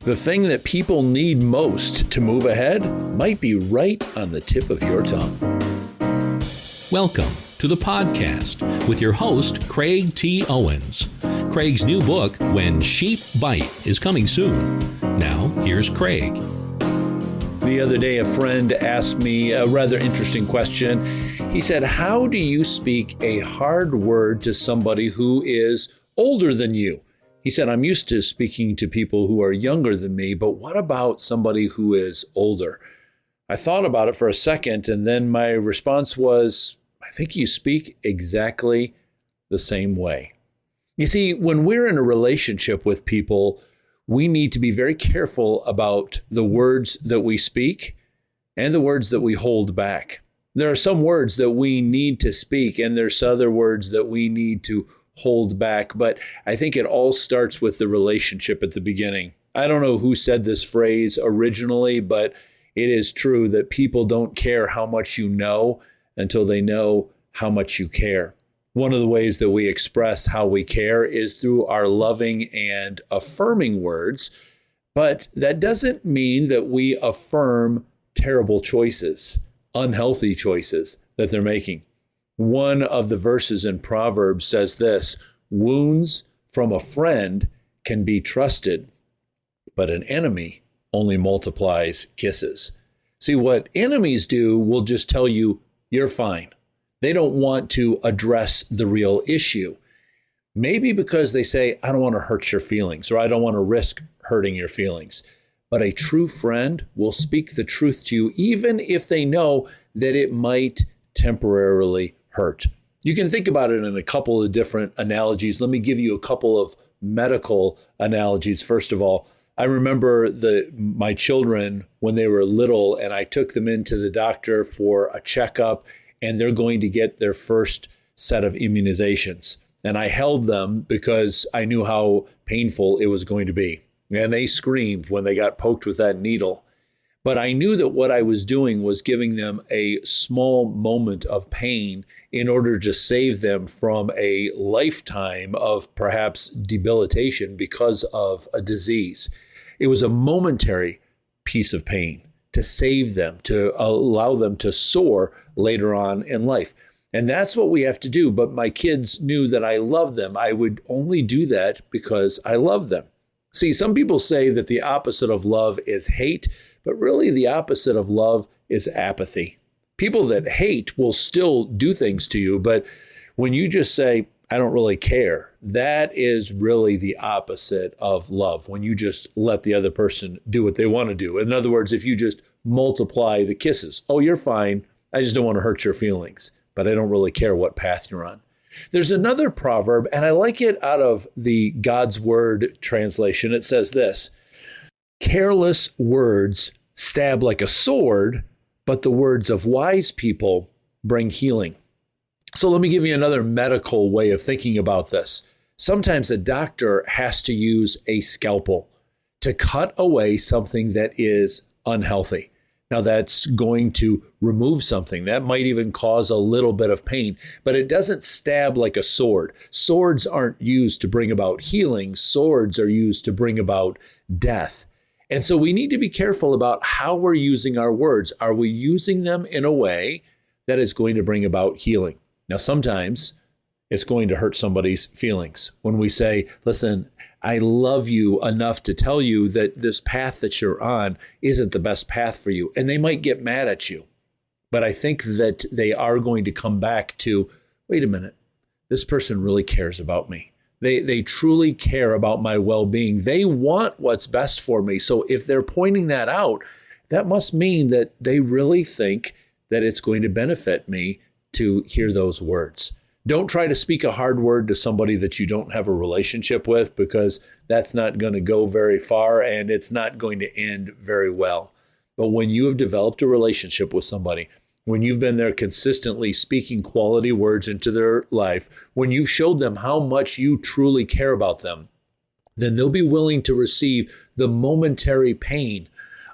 The thing that people need most to move ahead might be right on the tip of your tongue. Welcome to the podcast with your host, Craig T. Owens. Craig's new book, When Sheep Bite, is coming soon. Now, here's Craig. The other day, a friend asked me a rather interesting question. He said, how do you speak a hard word to somebody who is older than you? He said, I'm used to speaking to people who are younger than me, but what about somebody who is older? I thought about it for a second, and then my response was, I think you speak exactly the same way. You see, when we're in a relationship with people, we need to be very careful about the words that we speak and the words that we hold back. There are some words that we need to speak, and there's other words that we need to hold back. But I think it all starts with the relationship at the beginning. I don't know who said this phrase originally, but it is true that people don't care how much you know until they know how much you care. One of the ways that we express how we care is through our loving and affirming words, but that doesn't mean that we affirm terrible choices, unhealthy choices that they're making. One of the verses in Proverbs says this, wounds from a friend can be trusted, but an enemy only multiplies kisses. See, what enemies do will just tell you, you're fine. They don't want to address the real issue. Maybe because they say, I don't want to hurt your feelings, or I don't want to risk hurting your feelings. But a true friend will speak the truth to you, even if they know that it might temporarily hurt. You can think about it in a couple of different analogies. Let me give you a couple of medical analogies. First of all, I remember my children when they were little, and I took them into the doctor for a checkup, and they're going to get their first set of immunizations. And I held them because I knew how painful it was going to be. And they screamed when they got poked with that needle. But I knew that what I was doing was giving them a small moment of pain in order to save them from a lifetime of perhaps debilitation because of a disease. It was a momentary piece of pain to save them, to allow them to soar later on in life. And that's what we have to do. But my kids knew that I loved them. I would only do that because I love them. See, some people say that the opposite of love is hate, but really the opposite of love is apathy. People that hate will still do things to you, but when you just say, I don't really care, that is really the opposite of love, when you just let the other person do what they want to do. In other words, if you just multiply the kisses, oh, you're fine, I just don't want to hurt your feelings, but I don't really care what path you're on. There's another proverb, and I like it out of the God's Word translation. It says this, careless words stab like a sword, but the words of wise people bring healing. So let me give you another medical way of thinking about this. Sometimes a doctor has to use a scalpel to cut away something that is unhealthy. Now that's going to remove something. That might even cause a little bit of pain, but it doesn't stab like a sword. Swords aren't used to bring about healing. Swords are used to bring about death. And so we need to be careful about how we're using our words. Are we using them in a way that is going to bring about healing? Now, sometimes it's going to hurt somebody's feelings when we say, listen, I love you enough to tell you that this path that you're on isn't the best path for you. And they might get mad at you. But I think that they are going to come back to, wait a minute, this person really cares about me. They truly care about my well-being. They want what's best for me. So if they're pointing that out, that must mean that they really think that it's going to benefit me to hear those words. Don't try to speak a hard word to somebody that you don't have a relationship with, because that's not going to go very far and it's not going to end very well. But when you have developed a relationship with somebody, when you've been there consistently speaking quality words into their life, when you've showed them how much you truly care about them, then they'll be willing to receive the momentary pain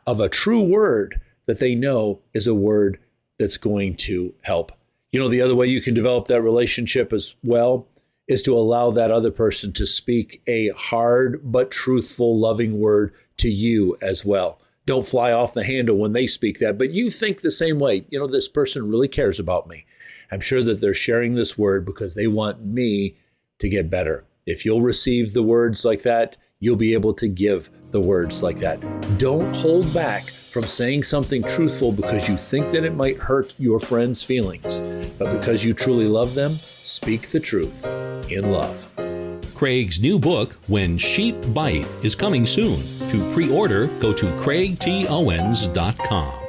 of a true word that they know is a word that's going to help. You know, the other way you can develop that relationship as well is to allow that other person to speak a hard but truthful, loving word to you as well. Don't fly off the handle when they speak that, but you think the same way. You know, this person really cares about me. I'm sure that they're sharing this word because they want me to get better. If you'll receive the words like that, you'll be able to give the words like that. Don't hold back from saying something truthful because you think that it might hurt your friend's feelings. But because you truly love them, speak the truth in love. Craig's new book, When Sheep Bite, is coming soon. To pre-order, go to craigtowens.com.